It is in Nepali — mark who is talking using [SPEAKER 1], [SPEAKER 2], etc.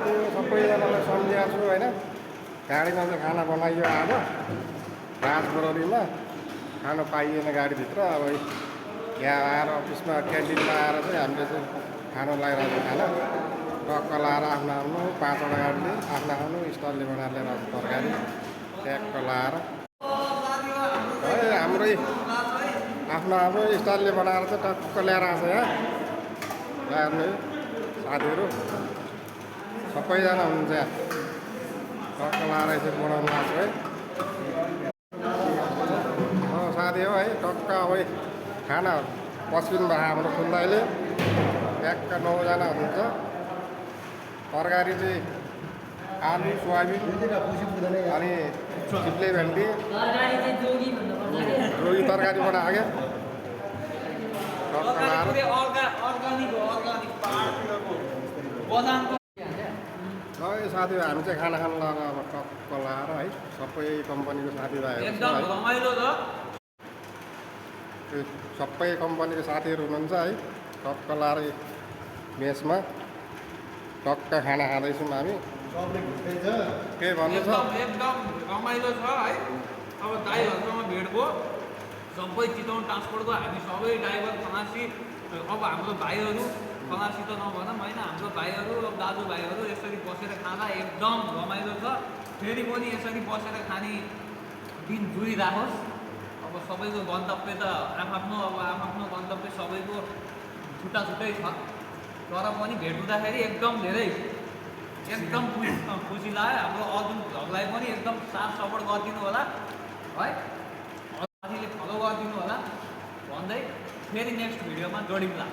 [SPEAKER 1] त्यो सबैजनालाई सम्झिएको छु होइन। गाडीमा चाहिँ खाना बनाइयो आज राजबरौलीमा खानु पाइएन गाडीभित्र। अब यहाँ आएर अफिसमा क्यान्टिनमा आएर चाहिँ हामीले चाहिँ खानु लगाइरहेको खाना टक्क लाएर आफ्नो आफ्नो 5वटा गाडीले आफ्नो आफ्नो स्टलले बनाएर लिएर आएको तरकारी ट्याक्क लाएर है हाम्रै आफ्नो आफ्नो स्टलले बनाएर चाहिँ टक्क ल्याएर आएको छ यहाँ ल्याउने साथीहरू सबैजना हुनुहुन्छ यहाँ टक्क लाएर यसरी बनाउनु भएको छ है। साथी हो है टक्क अब खाना पस्किनु भयो हाम्रो खुन्दाइले ट्याक्क 9जना हुनुहुन्छ। तरकारी चाहिँ आलु सोयाबिन अनि चिप्ले भेन्डी जोगी तरकारी बनाएको क्या टक्क लाएर है साथीभाइ हामी चाहिँ खाना खानु लगाएर अब टक्क लाएर है सबै कम्पनीको साथीभाइहरू सबै कम्पनीको साथीहरू हुनुहुन्छ है टक्क लाएर मेसमा टक्क खाना खाँदैछौँ हामी। के भन्नु छ
[SPEAKER 2] एकदम रमाइलो छ है। अब दाइहरूसँग भेट भयो सबै चितवन ट्रान्सपोर्टको हामी सबै ड्राइभर खलासी अब हाम्रो भाइहरू खलासी त नभनौँ होइन हाम्रो भाइहरू अब दाजुभाइहरू यसरी बसेर खाँदा एकदम रमाइलो छ। फेरि पनि यसरी बसेर खाने दिन जुइराखोस्। अब सबैको गन्तव्य त आफ्नो अब आफ्नो गन्तव्य सबैको छुट्टा छुट्टै छ तर पनि भेट हुँदाखेरि एकदम धेरै एकदम खुसी लाग्यो। हाम्रो अर्जुन भ्लगलाई पनि एकदम साथ सपोर्ट गरिदिनु होला है साथीले फलो गरिदिनु होला भन्दै फेरि नेक्स्ट भिडियोमा जोडिउँला।